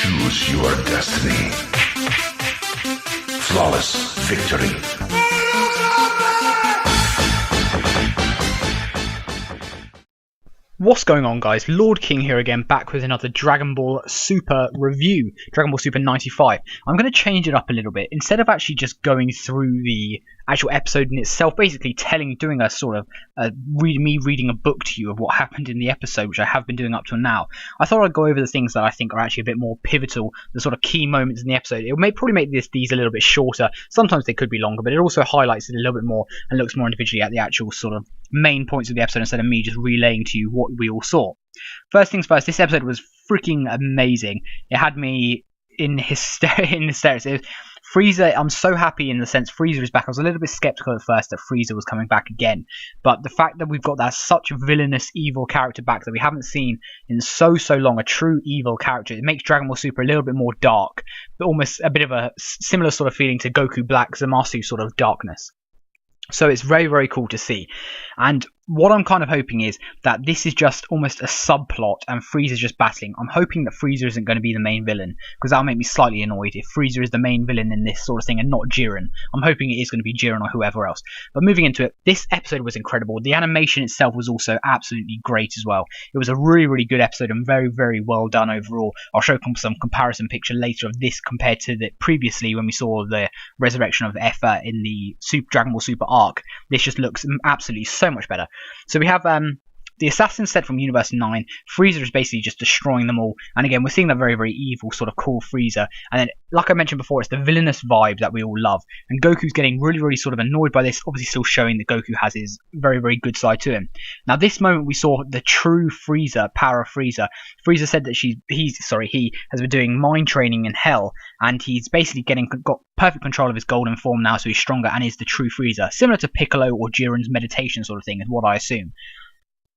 Choose your destiny. Flawless victory. What's going on, guys? LordKing here again, back with another Dragon Ball Super review, Dragon Ball Super 95. I'm going to change it up a little bit. Instead of actually just going through the actual episode in itself, basically doing a sort of reading a book to you of what happened in the episode, which I have been doing up till now, I thought I'd go over the things that I think are actually a bit more pivotal, the sort of key moments in the episode. It may probably make these a little bit shorter. Sometimes they could be longer, but it also highlights it a little bit more and looks more individually at the actual sort of main points of the episode instead of me just relaying to you what we all saw. First things first, this episode was freaking amazing. It had me in hysterics. Frieza, I'm so happy in the sense Frieza is back. I was a little bit skeptical at first that Frieza was coming back again, but the fact that we've got that such villainous evil character back that we haven't seen in so long, a true evil character, it makes Dragon Ball Super a little bit more dark, but almost a bit of a similar sort of feeling to Goku Black Zamasu sort of darkness. So it's very, very cool to see. And what I'm kind of hoping is that this is just almost a subplot and Frieza's just battling. I'm hoping that Frieza isn't going to be the main villain, because that'll make me slightly annoyed if Frieza is the main villain in this sort of thing and not Jiren. I'm hoping it is going to be Jiren or whoever else. But moving into it, this episode was incredible. The animation itself was also absolutely great as well. It was a really, really good episode and very, very well done overall. I'll show some comparison picture later of this compared to the previously when we saw the resurrection of Effa in the Dragon Ball Super arc. This just looks absolutely so much better. So we have the assassin set from Universe 9. Frieza is basically just destroying them all. And again, we're seeing that very, very evil, sort of cool Frieza. And then, like I mentioned before, it's the villainous vibe that we all love. And Goku's getting really, really sort of annoyed by this, obviously still showing that Goku has his very, very good side to him. Now, this moment we saw the true Frieza, power of Frieza. Frieza said that he has been doing mind training in hell. And he's basically got perfect control of his golden form now, so he's stronger and is the true Frieza. Similar to Piccolo or Jiren's meditation sort of thing is what I assume.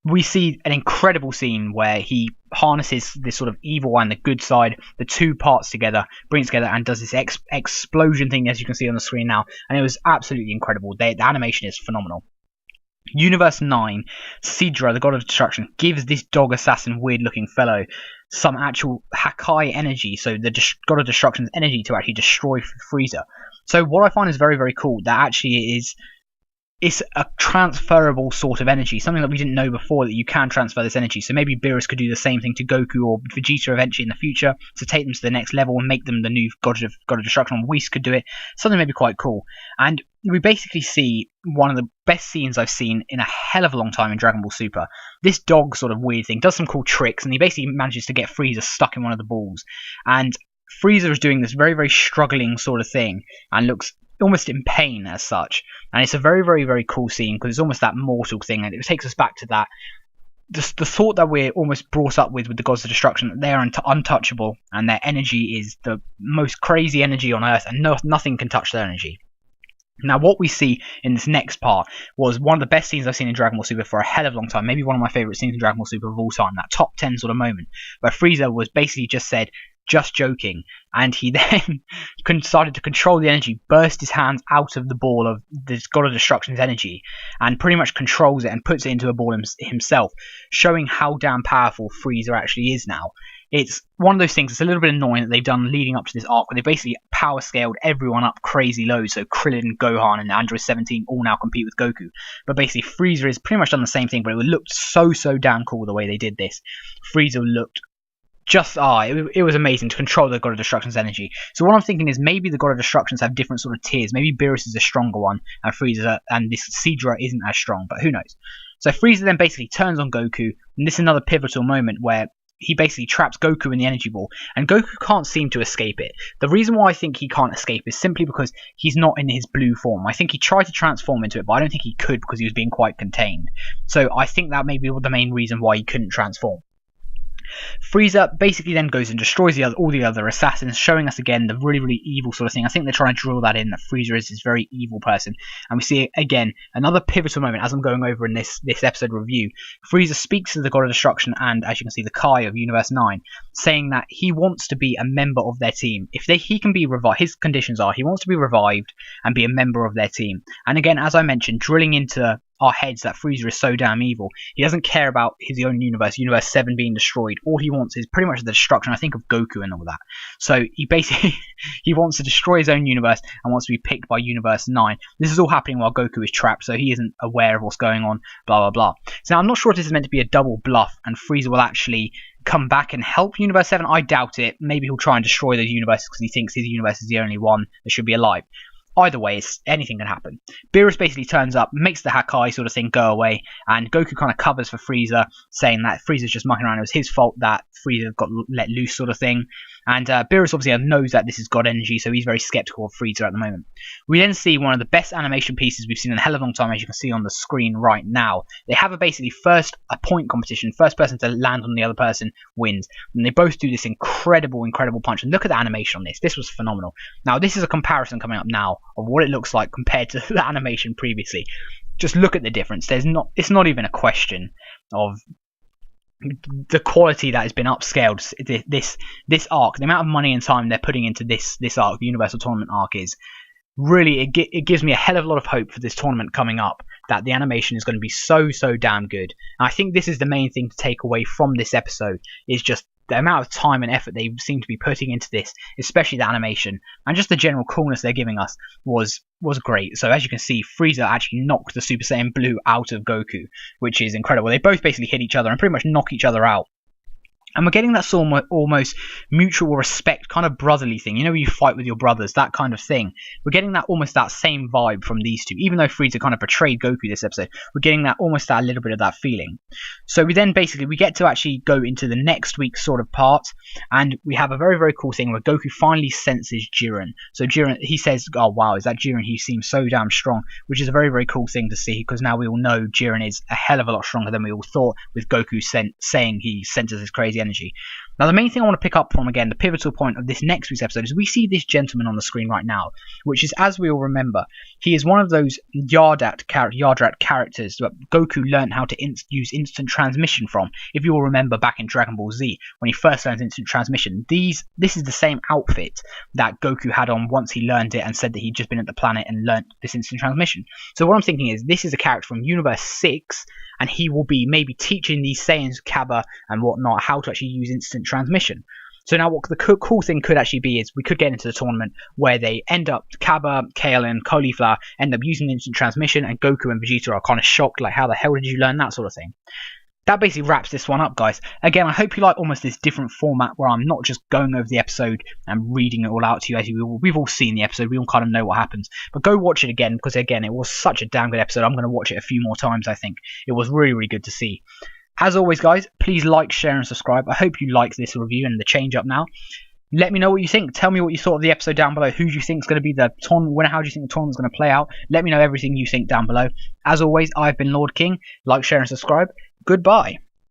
We see an incredible scene where he harnesses this sort of evil and the good side, the two parts together, brings together and does this explosion thing, as you can see on the screen now. And it was absolutely incredible. The animation is phenomenal. Universe 9, Sidra, the god of destruction, gives this dog assassin weird looking fellow some actual Hakai energy, so the god of destruction's energy to actually destroy Frieza. So what I find is very, very cool, that actually it's a transferable sort of energy, something that we didn't know before, that you can transfer this energy. So maybe Beerus could do the same thing to Goku or Vegeta eventually in the future to take them to the next level and make them the new god of destruction. And Whis could do it, something maybe quite cool. And we basically see one of the best scenes I've seen in a hell of a long time in Dragon Ball Super. This dog sort of weird thing does some cool tricks, and he basically manages to get Frieza stuck in one of the balls. And Frieza is doing this very, very struggling sort of thing and looks almost in pain as such, and it's a very, very, very cool scene because it's almost that mortal thing, and it takes us back to that the thought that we're almost brought up with the gods of destruction, that they are untouchable and their energy is the most crazy energy on earth, and nothing can touch their energy. Now, what we see in this next part was one of the best scenes I've seen in Dragon Ball Super for a hell of a long time, maybe one of my favourite scenes in Dragon Ball Super of all time, that top 10 sort of moment, where Frieza was basically just said, just joking, and he then started to control the energy, burst his hands out of the ball of this god of destruction's energy, and pretty much controls it and puts it into a ball himself, showing how damn powerful Frieza actually is now. It's one of those things, it's a little bit annoying that they've done leading up to this arc, where they basically power scaled everyone up crazy low, so Krillin, Gohan, and Android 17 all now compete with Goku. But basically Frieza has pretty much done the same thing, but it looked so damn cool the way they did this. Frieza looked just it was amazing to control the God of Destruction's energy. So what I'm thinking is maybe the God of Destructions have different sort of tiers. Maybe Beerus is a stronger one, and Frieza and this Sidra isn't as strong, but who knows. So Frieza then basically turns on Goku, and this is another pivotal moment where he basically traps Goku in the energy ball, and Goku can't seem to escape it. The reason why I think he can't escape is simply because he's not in his blue form. I think he tried to transform into it, but I don't think he could because he was being quite contained. So I think that may be the main reason why he couldn't transform. Frieza basically then goes and destroys all the other assassins, showing us again the really, really evil sort of thing. I think they're trying to drill that in, that Frieza is this very evil person. And we see, again, another pivotal moment as I'm going over in this episode review. Frieza speaks to the God of Destruction and, as you can see, the Kai of Universe 9, saying that he wants to be a member of their team. If he can be revived, his conditions are he wants to be revived and be a member of their team. And again, as I mentioned, drilling into our heads that Frieza is so damn evil. He doesn't care about his own universe, Universe 7 being destroyed. All he wants is pretty much the destruction, I think, of Goku and all that. So he basically he wants to destroy his own universe and wants to be picked by Universe 9. This is all happening while Goku is trapped, so he isn't aware of what's going on, blah blah blah. So now I'm not sure if this is meant to be a double bluff and Frieza will actually come back and help Universe 7. I doubt it. Maybe he'll try and destroy those universes because he thinks his universe is the only one that should be alive. Either way, anything can happen. Beerus basically turns up, makes the Hakai sort of thing go away, and Goku kind of covers for Frieza, saying that Frieza's just mucking around. It was his fault that Frieza got let loose sort of thing. And Beerus obviously knows that this is God energy, so he's very skeptical of Frieza at the moment. We then see one of the best animation pieces we've seen in a hell of a long time, as you can see on the screen right now. They have basically a point competition. First person to land on the other person wins. And they both do this incredible punch. And look at the animation on this. This was phenomenal. Now, this is a comparison coming up now of what it looks like compared to the animation previously. Just look at the difference. It's not even a question of the quality that has been upscaled. This arc, the amount of money and time they're putting into this arc, the Universal Tournament arc, is really, it gives me a hell of a lot of hope for this tournament coming up, that the animation is going to be so damn good. And I think this is the main thing to take away from this episode, is just the amount of time and effort they seem to be putting into this, especially the animation, and just the general coolness they're giving us was great. So as you can see, Frieza actually knocked the Super Saiyan Blue out of Goku, which is incredible. They both basically hit each other and pretty much knock each other out. And we're getting that sort of almost mutual respect, kind of brotherly thing. You know, when you fight with your brothers, that kind of thing. We're getting that almost that same vibe from these two. Even though Frieza kind of betrayed Goku this episode, we're getting that almost that little bit of that feeling. So we then basically, we get to actually go into the next week's sort of part. And we have a very cool thing where Goku finally senses Jiren. So Jiren, he says, oh wow, is that Jiren? He seems so damn strong. Which is a very cool thing to see, because now we all know Jiren is a hell of a lot stronger than we all thought, with Goku saying he senses his crazy energy. Now, the main thing I want to pick up from, again, the pivotal point of this next week's episode, is we see this gentleman on the screen right now, which is, as we all remember, he is one of those Yardrat characters that Goku learned how to use instant transmission from. If you all remember back in Dragon Ball Z, when he first learned instant transmission, this is the same outfit that Goku had on once he learned it and said that he'd just been at the planet and learnt this instant transmission. So what I'm thinking is, this is a character from Universe 6, and he will be maybe teaching these Saiyans, Kaba and whatnot, how to actually use instant transmission. So now what the cool thing could actually be is we could get into the tournament where they end up, Kaba, Kale and Cauliflower end up using instant transmission, and Goku and Vegeta are kind of shocked, like, how the hell did you learn that sort of thing. That basically wraps this one up, guys. Again, I hope you like almost this different format where I'm not just going over the episode and reading it all out to you, as we've all seen the episode, we all kind of know what happens. But go watch it again, because again, it was such a damn good episode. I'm going to watch it a few more times, I think. It was really good to see. As always, guys, please like, share and subscribe. I hope you liked this review and the change up now. Let me know what you think. Tell me what you thought of the episode down below. Who do you think is going to be the tournament winner? How do you think the tournament's going to play out? Let me know everything you think down below. As always, I've been Lord King. Like, share and subscribe. Goodbye.